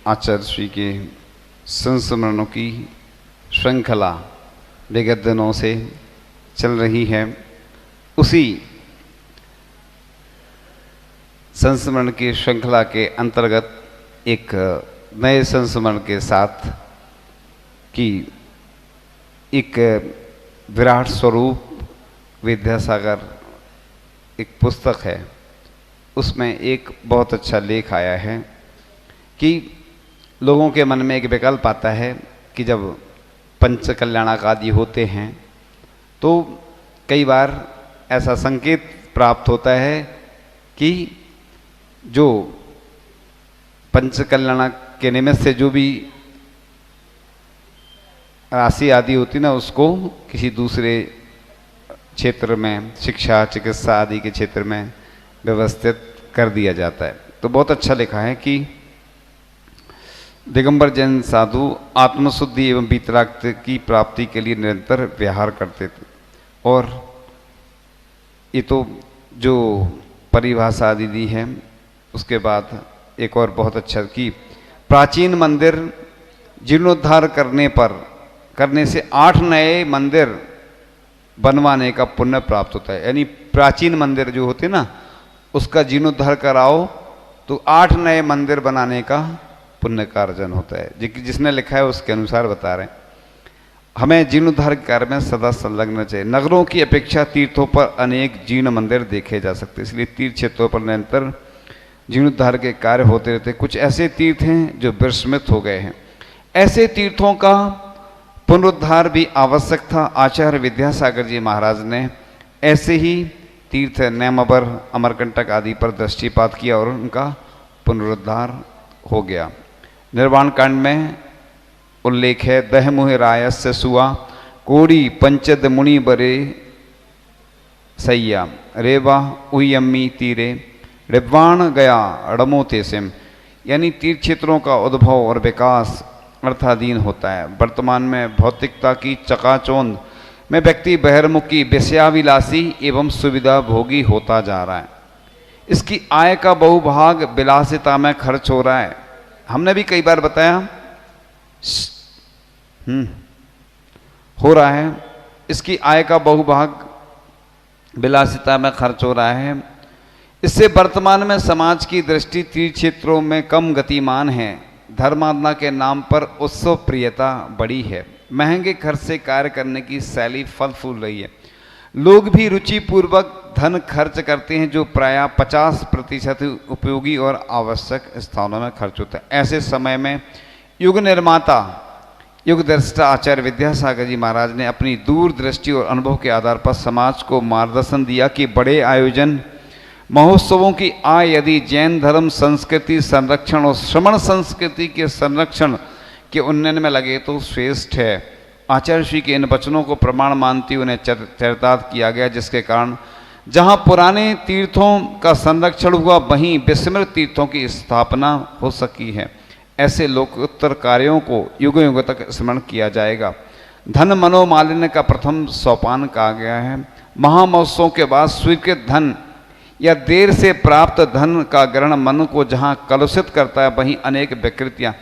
आचार्य श्री के संस्मरणों की श्रृंखला विगत दिनों से चल रही है। उसी संस्मरण की श्रृंखला के अंतर्गत एक नए संस्मरण के साथ कि एक विराट स्वरूप विद्यासागर एक पुस्तक है, उसमें एक बहुत अच्छा लेख आया है कि लोगों के मन में एक विकल्प आता है कि जब पंच कल्याणक आदि होते हैं तो कई बार ऐसा संकेत प्राप्त होता है कि जो पंच कल्याणक के निमित्त से जो भी राशि आदि होती ना, उसको किसी दूसरे क्षेत्र में, शिक्षा चिकित्सा आदि के क्षेत्र में व्यवस्थित कर दिया जाता है। तो बहुत अच्छा लिखा है कि दिगंबर जैन साधु आत्मशुद्धि एवं वीतराग की प्राप्ति के लिए निरंतर विहार करते थे। और ये तो जो परिभाषा आदि दी है, उसके बाद एक और बहुत अच्छा कि प्राचीन मंदिर जीर्णोद्धार करने से 8 नए मंदिर बनवाने का पुण्य प्राप्त होता है। यानी प्राचीन मंदिर जो होते ना, उसका जीर्णोद्धार कराओ तो 8 नए मंदिर बनाने का पुण्य का अर्जन होता है। जिसने लिखा है उसके अनुसार बता रहे हैं। हमें जीर्णोद्धार के कार्य में सदा संलग्न चाहिए। नगरों की अपेक्षा तीर्थों पर अनेक जीर्ण मंदिर देखे जा सकते हैं, इसलिए तीर्थ क्षेत्रों पर निरंतर जीर्णोद्धार के कार्य होते रहते। कुछ ऐसे तीर्थ हैं जो विस्मृत हो गए हैं, ऐसे तीर्थों का पुनरुद्धार भी आवश्यक था। आचार्य विद्यासागर जी महाराज ने ऐसे ही तीर्थ नेमावर, अमरकंटक आदि पर दृष्टिपात किया और उनका पुनरुद्धार हो गया। निर्वाण कांड में उल्लेख है, दह मुहे रायस्य सुआ कोड़ी पंचद मुनि बरे सैया रेवा उयम्मी तीरे रिवाण गया अड़मोते सिम। यानी तीर्थ क्षेत्रों का उद्भव और विकास अर्थाधीन होता है। वर्तमान में भौतिकता की चकाचौंध में व्यक्ति बहिर्मुखी, विषयाविलासी एवं सुविधा भोगी होता जा रहा है। इसकी आय का बहुभाग विलासिता में खर्च हो रहा है। हमने भी कई बार बताया हो रहा है। इसकी आय का बहुभाग विलासिता में खर्च हो रहा है। इससे वर्तमान में समाज की दृष्टि तीर्थ क्षेत्रों में कम गतिमान है। धर्मात्मा के नाम पर उत्सव प्रियता बड़ी है। महंगे खर्च से कार्य करने की शैली फल फूल रही है। लोग भी रुचिपूर्वक धन खर्च करते हैं, जो प्रायः 50% उपयोगी और आवश्यक स्थानों में खर्च होता है। ऐसे समय में युग निर्माता, युग दृष्टा आचार्य विद्यासागर जी महाराज ने अपनी दूरदृष्टि और अनुभव के आधार पर समाज को मार्गदर्शन दिया कि बड़े आयोजन महोत्सवों की आय यदि जैन धर्म संस्कृति संरक्षण और श्रमण संस्कृति के संरक्षण के उन्नयन में लगे तो श्रेष्ठ है। आचार्य श्री के इन वचनों को प्रमाण मानती उन्हें चरितार्थ किया गया, जिसके कारण जहां पुराने तीर्थों का संरक्षण हुआ, वहीं विस्मृत तीर्थों की स्थापना हो सकी है। ऐसे लोकोत्तर कार्यों को युगों युगों तक स्मरण किया जाएगा। धन मनोमालिन्य का प्रथम सोपान कहा गया है। महामहोत्सव के बाद स्वीकृत धन या देर से प्राप्त धन का ग्रहण मन को जहाँ कलुषित करता है, वहीं अनेक विकृतियाँ।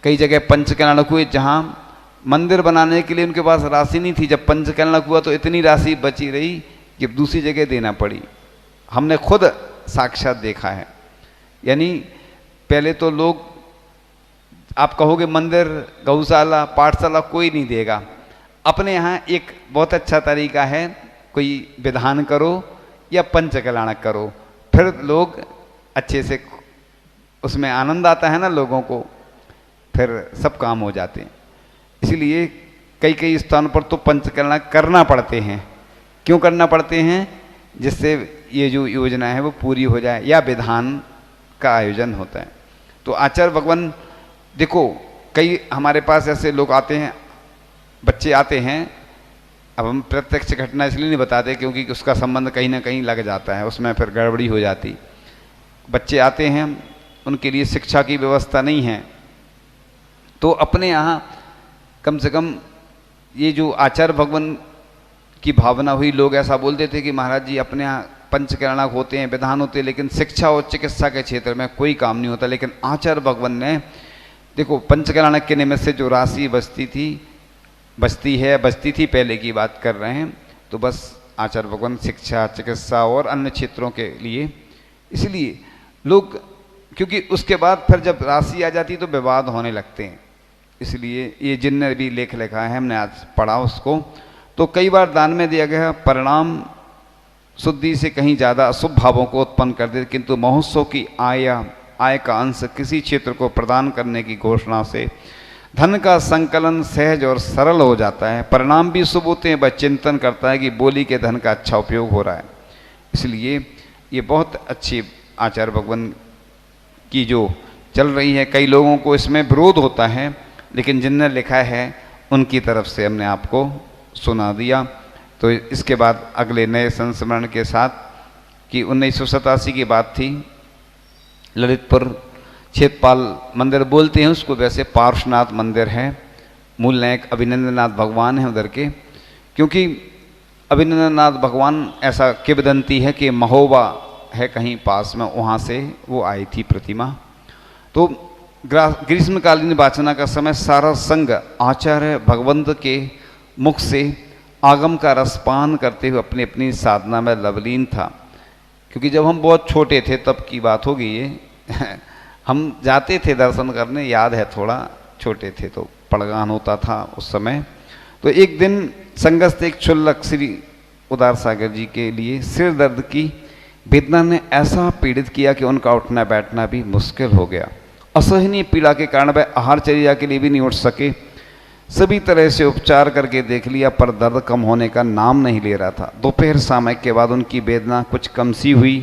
कई जगह पंचकल्याणक हुए जहाँ मंदिर बनाने के लिए उनके पास राशि नहीं थी। जब पंचकल्याणक हुआ तो इतनी राशि बची रही कि दूसरी जगह देना पड़ी। हमने खुद साक्षात देखा है। यानी पहले तो लोग, आप कहोगे मंदिर, गौशाला, पाठशाला कोई नहीं देगा। अपने यहाँ एक बहुत अच्छा तरीका है, कोई विधान करो या पंचकल्याणक करो, फिर लोग अच्छे से, उसमें आनंद आता है ना लोगों को, फिर सब काम हो जाते हैं। इसलिए कई कई स्थानों पर तो पंचकल्याणक करना पड़ते हैं। क्यों करना पड़ते हैं? जिससे ये जो योजना है वो पूरी हो जाए, या विधान का आयोजन होता है। तो आचार्य भगवान, देखो कई हमारे पास ऐसे लोग आते हैं, बच्चे आते हैं। अब हम प्रत्यक्ष घटना इसलिए नहीं बताते क्योंकि उसका संबंध कहीं ना कहीं लग जाता है, उसमें फिर गड़बड़ी हो जाती। बच्चे आते हैं, उनके लिए शिक्षा की व्यवस्था नहीं है, तो अपने यहाँ कम से कम ये जो आचार्य भगवान की भावना हुई, लोग ऐसा बोलते थे कि महाराज जी अपने यहाँ पंचकल्याणक होते हैं, विधान होते हैं, लेकिन शिक्षा और चिकित्सा के क्षेत्र में कोई काम नहीं होता। लेकिन आचार्य भगवान ने देखो पंचकलाणक निमित्त से जो राशि बचती थी पहले की बात कर रहे हैं, तो बस आचार्य भगवान शिक्षा, चिकित्सा और अन्य क्षेत्रों के लिए, इसलिए लोग, क्योंकि उसके बाद फिर जब राशि आ जाती तो विवाद होने लगते हैं, इसलिए ये जिनने भी लेख लिखा है हमने आज पढ़ा उसको, तो कई बार दान में दिया गया परिणाम शुद्धि से कहीं ज़्यादा अशुभ भावों को उत्पन्न कर दे, किंतु महोत्सव की आय का अंश किसी क्षेत्र को प्रदान करने की घोषणा से धन का संकलन सहज और सरल हो जाता है। परिणाम भी शुभ होते हैं। वह चिंतन करता है कि बोली के धन का अच्छा उपयोग हो रहा है। इसलिए ये बहुत अच्छी आचार्य भगवान की जो चल रही है, कई लोगों को इसमें विरोध होता है, लेकिन जिनने लिखा है उनकी तरफ से हमने आपको सुना दिया। तो इसके बाद अगले नए संस्मरण के साथ कि 1987 की बात थी, ललितपुर क्षेत्रपाल मंदिर बोलते हैं उसको, वैसे पार्श्वनाथ मंदिर है, मूल नायक अभिनंदननाथ भगवान है उधर के, क्योंकि अभिनंदननाथ भगवान ऐसा किंवदंती है कि महोबा है कहीं पास में, वहाँ से वो आई थी प्रतिमा। तो ग्रीष्मकालीन वाचना का समय सारा संघ आचार्य भगवंत के मुख से आगम का रसपान करते हुए अपनी अपनी साधना में लवलीन था। क्योंकि जब हम बहुत छोटे थे तब की बात होगी ये हम जाते थे दर्शन करने, याद है थोड़ा, छोटे थे तो पड़गान होता था उस समय। तो एक दिन संगस्त एक क्षुल्लक श्री उदार सागर जी के लिए सिर दर्द की वेदना ने ऐसा पीड़ित किया कि उनका उठना बैठना भी मुश्किल हो गया। असहनीय पीड़ा के कारण वह आहारचर्या के लिए भी नहीं उठ सके। सभी तरह से उपचार करके देख लिया पर दर्द कम होने का नाम नहीं ले रहा था। दोपहर समय के बाद उनकी वेदना कुछ कम सी हुई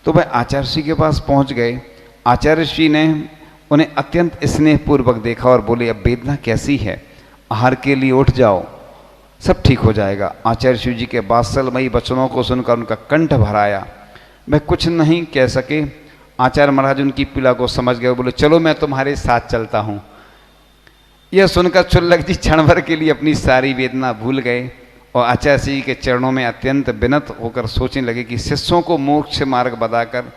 तो वह आचार्य श्री के पास पहुंच गए। आचार्य श्री ने उन्हें अत्यंत स्नेहपूर्वक देखा और बोले, अब वेदना कैसी है, आहार के लिए उठ जाओ, सब ठीक हो जाएगा। आचार्य शिव जी के वात्सल्यमयी वचनों को सुनकर उनका कंठ भर आया। मैं कुछ नहीं कह सके। आचार्य महाराज उनकी पीड़ा को समझ गए, बोले चलो मैं तुम्हारे साथ चलता हूँ। यह सुनकर क्षुल्लक जी क्षण भर के लिए अपनी सारी वेदना भूल गए और आचार्य जी के चरणों में अत्यंत विनत होकर सोचने लगे कि शिष्यों को मोक्ष मार्ग बताकर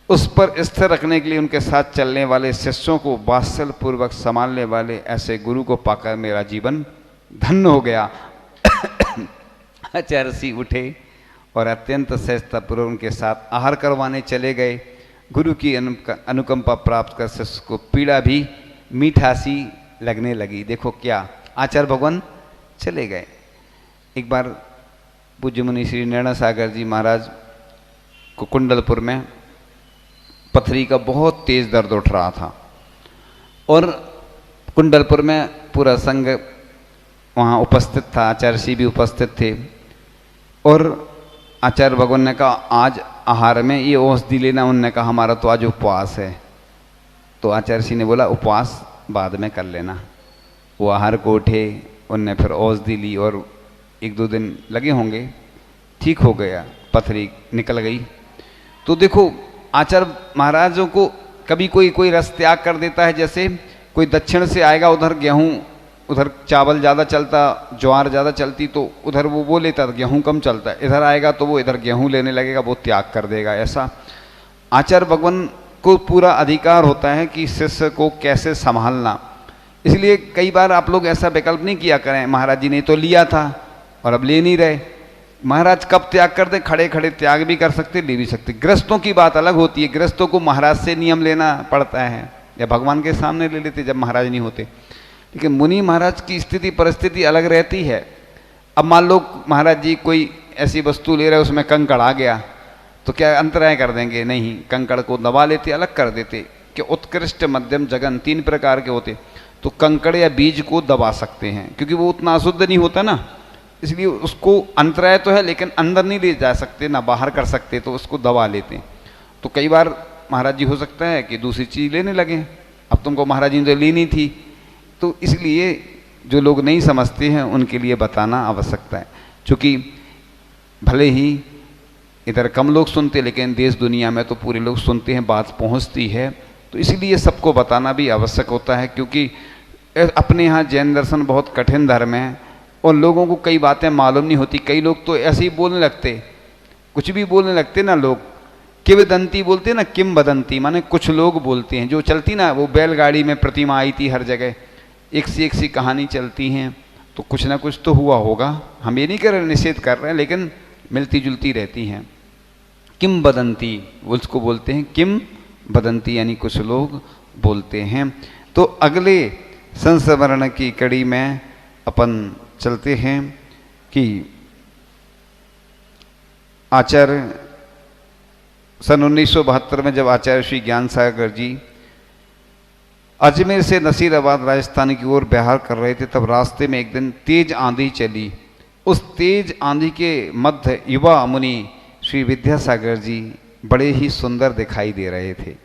उस पर स्थिर रखने के लिए उनके साथ चलने वाले शिष्यों को वात्सल्य पूर्वक संभालने वाले ऐसे गुरु को पाकर मेरा जीवन धन्य हो गया। आचार्य जी उठे और अत्यंत सहजतापूर्वक उनके साथ आहार करवाने चले गए। गुरु की अनुकंपा प्राप्त कर शिष्य को पीड़ा भी मीठासी लगने लगी। देखो क्या, आचार्य भगवान चले गए। एक बार पूज्य मुनि श्री नैना सागर जी महाराज को कुंडलपुर में पथरी का बहुत तेज दर्द उठ रहा था और कुंडलपुर में पूरा संघ वहाँ उपस्थित था, आचार्य श्री भी उपस्थित थे और आचार्य भगवान ने कहा आज आहार में ये औषधि लेना। उन्होंने कहा हमारा तो आज उपवास है। तो आचार्य श्री ने बोला उपवास बाद में कर लेना। वो आहार को उठे, उनने फिर औषधि ली और 1-2 दिन लगे होंगे, ठीक हो गया, पथरी निकल गई। तो देखो आचार्य महाराजों को कभी कोई रस त्याग कर देता है। जैसे कोई दक्षिण से आएगा, उधर गेहूँ, उधर चावल ज़्यादा चलता, ज्वार ज़्यादा चलती, तो उधर वो लेता, गेहूँ कम चलता है। इधर आएगा तो वो इधर गेहूँ लेने लगेगा, वो त्याग कर देगा। ऐसा आचार्य भगवान को पूरा अधिकार होता है कि शिष्य को कैसे संभालना। इसलिए कई बार आप लोग ऐसा विकल्प नहीं किया करें, महाराज जी ने तो लिया था और अब ले नहीं रहे। महाराज कब त्याग कर दे, खड़े खड़े त्याग भी कर सकते, ले भी सकते। गृहस्थों की बात अलग होती है, गृहस्थों को महाराज से नियम लेना पड़ता है या भगवान के सामने ले लेते जब महाराज नहीं होते। लेकिन मुनि महाराज की स्थिति परिस्थिति अलग रहती है। अब मान लो महाराज जी कोई ऐसी वस्तु ले रहे, उसमें कंकड़ आ गया तो क्या अंतराय कर देंगे? नहीं, कंकड़ को दबा लेते, अलग कर देते। कि उत्कृष्ट मध्यम जगन 3 प्रकार के होते, तो कंकड़ या बीज को दबा सकते हैं क्योंकि वो उतना अशुद्ध नहीं होता ना, इसलिए उसको अंतराय तो है लेकिन अंदर नहीं ले जा सकते ना बाहर कर सकते, तो उसको दबा लेते। तो कई बार महाराज जी हो सकता है कि दूसरी चीज़ लेने लगे, अब तुमको महाराज जी ने तो लेनी थी। तो इसलिए जो लोग नहीं समझते हैं उनके लिए बताना आवश्यकता है। चूँकि भले ही इधर कम लोग सुनते, लेकिन देश दुनिया में तो पूरे लोग सुनते हैं, बात पहुंचती है, तो इसलिए सबको बताना भी आवश्यक होता है। क्योंकि अपने यहाँ जैन दर्शन बहुत कठिन धर्म है और लोगों को कई बातें मालूम नहीं होती। कई लोग तो ऐसे ही बोलने लगते, कुछ भी बोलने लगते ना लोग, किंवदंती बोलते हैं ना, किंवदंती माने कुछ लोग बोलते हैं। जो चलती ना, वो बैलगाड़ी में प्रतिमा आई थी हर जगह, एक सी कहानी चलती हैं, तो कुछ ना कुछ तो हुआ होगा। हम ये नहीं कर रहे, निषेध कर रहे हैं, लेकिन मिलती जुलती रहती हैं। किंवदंती उसको बोलते हैं, किंवदंती यानी कुछ लोग बोलते हैं। तो अगले संस्मरण की कड़ी में अपन चलते हैं कि आचार्य सन 1972 में जब आचार्य श्री ज्ञान सागर जी अजमेर से नसीराबाद राजस्थान की ओर बिहार कर रहे थे, तब रास्ते में एक दिन तेज आंधी चली। उस तेज आंधी के मध्य युवा मुनि श्री विद्यासागर जी बड़े ही सुंदर दिखाई दे रहे थे,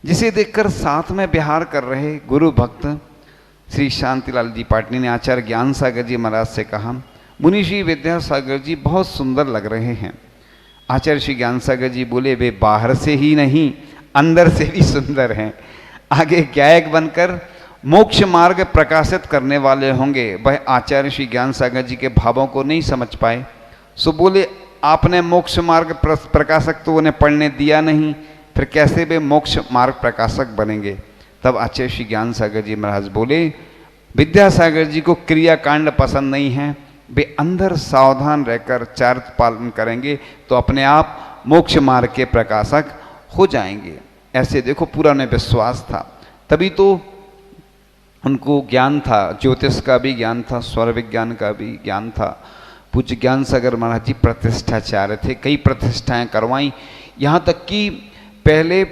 जिसे देखकर साथ में बिहार कर रहे गुरु भक्त श्री शांतिलाल जी पाटनी ने आचार्य ज्ञान सागर जी महाराज से कहा, मुनि श्री विद्यासागर जी बहुत सुंदर लग रहे हैं। आचार्य श्री ज्ञान सागर जी बोले, वे बाहर से ही नहीं अंदर से भी सुंदर हैं। आगे गायक बनकर मोक्ष मार्ग प्रकाशित करने वाले होंगे। वह आचार्य श्री ज्ञान सागर जी के भावों को नहीं समझ पाए, सो बोले, आपने मोक्ष मार्ग प्रकाशक तो उन्हें पढ़ने दिया नहीं, फिर कैसे वे मोक्ष मार्ग प्रकाशक बनेंगे। तब आचार्य श्री ज्ञान सागर जी महाराज बोले, विद्यासागर जी को क्रियाकांड पसंद नहीं है, वे अंदर सावधान रहकर चारित्र पालन करेंगे तो अपने आप मोक्ष मार्ग के प्रकाशक हो जाएंगे। ऐसे देखो, पूरा उन्हें विश्वास था, तभी तो उनको ज्ञान था, ज्योतिष का भी ज्ञान था, स्वर विज्ञान का भी ज्ञान था। पूज्य ज्ञान सागर महाराज जी प्रतिष्ठाचार्य थे, कई प्रतिष्ठाएं करवाई, यहाँ तक कि पहले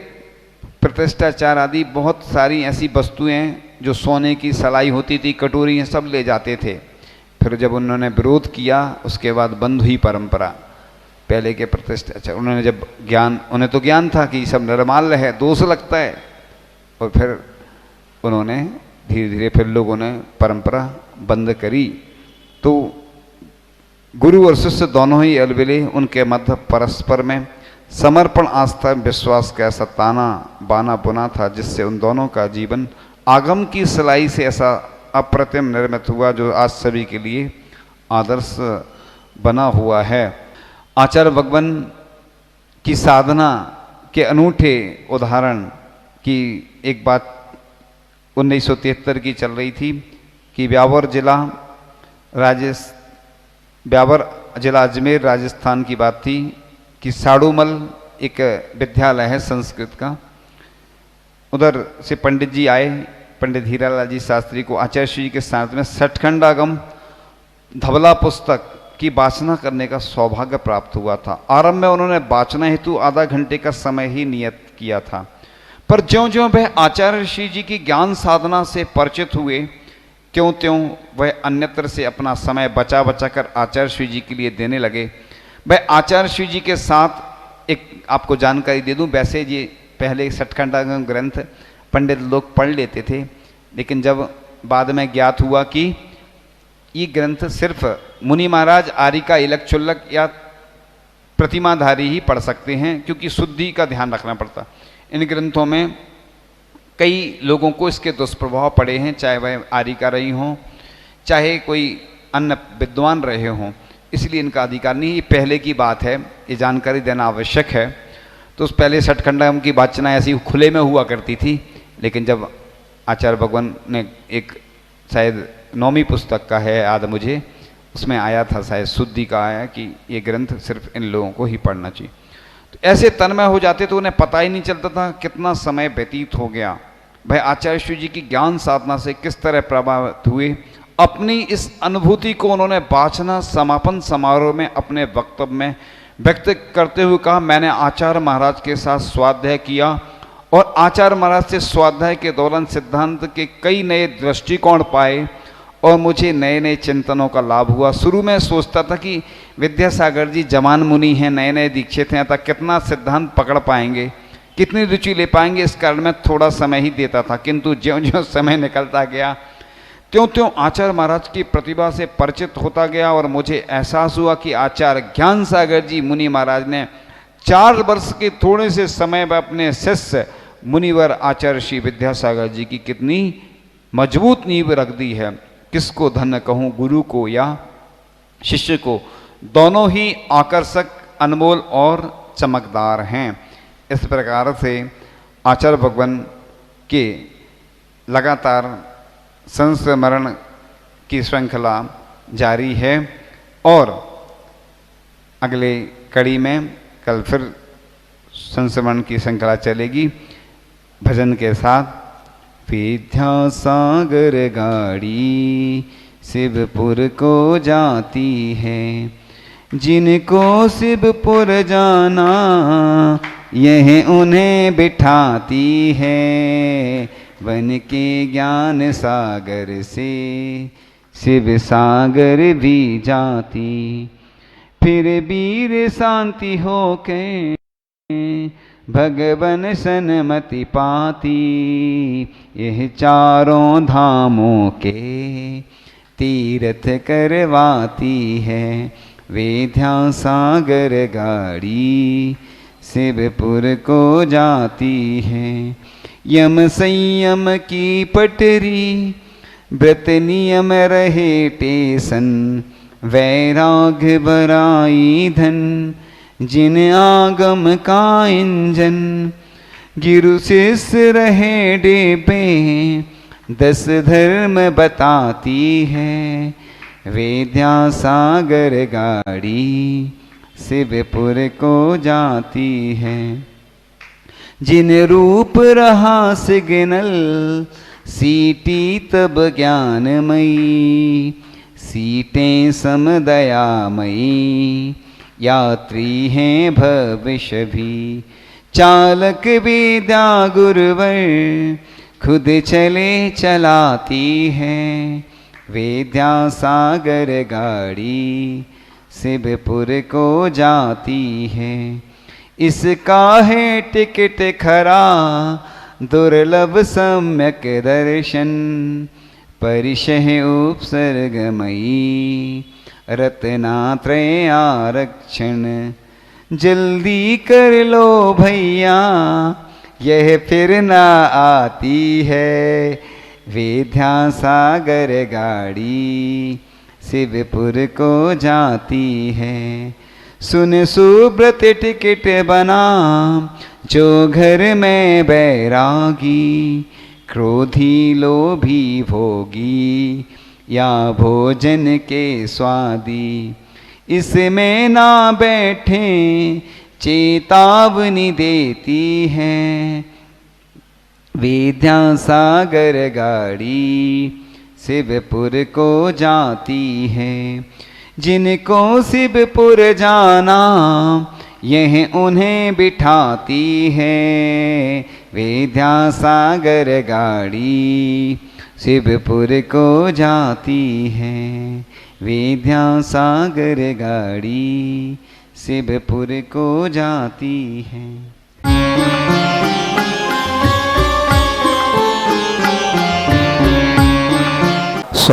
प्रतिष्ठाचार आदि बहुत सारी ऐसी वस्तुएं जो सोने की सलाई होती थी, कटोरी सब ले जाते थे। फिर जब उन्होंने विरोध किया, उसके बाद बंद हुई परंपरा। पहले के प्रतिष्ठाचार, उन्होंने जब ज्ञान, उन्हें तो ज्ञान था कि सब निर्माल्य है, दोष लगता है, और फिर उन्होंने धीरे धीरे फिर लोगों ने परंपरा बंद करी। तो गुरु और शिष्य दोनों ही अलविले, उनके मध्य परस्पर में समर्पण, आस्था, विश्वास का ऐसा ताना बाना बुना था, जिससे उन दोनों का जीवन आगम की सिलाई से ऐसा अप्रतिम निर्मित हुआ, जो आज सभी के लिए आदर्श बना हुआ है। आचार्य भगवान की साधना के अनूठे उदाहरण की एक बात 1973 की चल रही थी कि ब्यावर जिला अजमेर राजस्थान की बात थी कि साड़ूमल एक विद्यालय है संस्कृत का, उधर से पंडित जी आए, पंडित हीरालाल जी शास्त्री को आचार्य श्री जी के साथ में सठखंडागम धवला पुस्तक की वाचना करने का सौभाग्य प्राप्त हुआ था। आरंभ में उन्होंने वाचना हेतु आधा घंटे का समय ही नियत किया था, पर ज्यों ज्यों वह आचार्य श्री जी की ज्ञान साधना से परिचित हुए, त्यों त्यों वह अन्यत्र से अपना समय बचा बचा कर आचार्य श्री जी के लिए देने लगे। वह आचार्य श्री जी के साथ एक आपको जानकारी दे दूं, वैसे ये पहले सठखंडागम ग्रंथ पंडित लोग पढ़ लेते थे, लेकिन जब बाद में ज्ञात हुआ कि ये ग्रंथ सिर्फ मुनि महाराज आरिका इलक चुल्लक या प्रतिमाधारी ही पढ़ सकते हैं, क्योंकि शुद्धि का ध्यान रखना पड़ता। इन ग्रंथों में कई लोगों को इसके दुष्प्रभाव पड़े हैं, चाहे वह आरिका रही हों, चाहे कोई अन्य विद्वान रहे हों, इसलिए इनका अधिकार नहीं। ये पहले की बात है, ये जानकारी देना आवश्यक है। तो उस पहले सठखंडागम की वाचना ऐसी खुले में हुआ करती थी, लेकिन जब आचार्य भगवान ने एक शायद 9वीं पुस्तक का है याद मुझे, उसमें आया था शायद शुद्धि का आया कि ये ग्रंथ सिर्फ इन लोगों को ही पढ़ना चाहिए, तो ऐसे तन्मय हो जाते तो उन्हें पता ही नहीं चलता था कितना समय व्यतीत हो गया। भाई आचार्य श्री जी की ज्ञान साधना से किस तरह प्रभावित हुए, अपनी इस अनुभूति को उन्होंने वाचना समापन समारोह में अपने वक्तव्य में व्यक्त करते हुए कहा, मैंने आचार्य महाराज के साथ स्वाध्याय किया और आचार्य महाराज से स्वाध्याय के दौरान सिद्धांत के कई नए दृष्टिकोण पाए और मुझे नए नए चिंतनों का लाभ हुआ। शुरू में सोचता था कि विद्यासागर जी जवान मुनि हैं, नए नए दीक्षित हैं, अतः कितना सिद्धांत पकड़ पाएंगे, कितनी रुचि ले पाएंगे, इस कारण में थोड़ा समय ही देता था। किंतु ज्यों ज्यों समय निकलता गया त्यों त्यों आचार्य महाराज की प्रतिभा से परिचित होता गया और मुझे एहसास हुआ कि आचार्य ज्ञान सागर जी मुनि महाराज ने 4 वर्ष के थोड़े से समय में अपने शिष्य मुनिवर आचार्य श्री विद्यासागर जी की कितनी मजबूत नींव रख दी है। किसको धन्य कहूँ, गुरु को या शिष्य को, दोनों ही आकर्षक, अनमोल और चमकदार हैं। इस प्रकार से आचार्य भगवान के लगातार संस्मरण की श्रृंखला जारी है और अगले कड़ी में कल फिर संस्मरण की श्रृंखला चलेगी भजन के साथ। विद्यासागर गाड़ी शिवपुर को जाती है, जिनको शिवपुर जाना यह उन्हें बिठाती है। बन के ज्ञान सागर से शिव सागर भी जाती, फिर वीर शांति हो के भगवन सन्मति पाती। यह चारों धामों के तीर्थ करवाती है, विद्यासागर गाड़ी शिवपुर को जाती है। यम संयम की पटरी व्रत नियम रहे टेसन, वैराग्य बराई धन जिन आगम का इंजन। गिरु शिष्य रहे डेबे 10 धर्म बताती है, विद्यासागर गाड़ी शिवपुर को जाती है। जिन रूप रहा सिग्नल सीटी तब ज्ञानमयी, सीटें समदयामयी यात्री हैं भविष्य भी। चालक विद्या गुरुवर खुद चले चलाती है, विद्यासागर गाड़ी शिवपुर को जाती है। इसका है टिकट खरा दुर्लभ सम्यक दर्शन, परिशह उपसर्गमयी रत्नात्रय आरक्षण। जल्दी कर लो भैया यह फिर ना आती है, विद्यासागर गाड़ी शिवपुर को जाती है। सुन सुब्रत टिकट बना जो घर में बैरागी, क्रोधी लोभी भोगी या भोजन के स्वादी। इसमें ना बैठे चेतावनी देती है, विद्यासागर गाड़ी शिवपुर को जाती है। जिनको शिवपुर जाना यह उन्हें बिठाती है, विद्यासागर गाड़ी शिवपुर को जाती है। विद्यासागर गाड़ी शिवपुर को जाती है।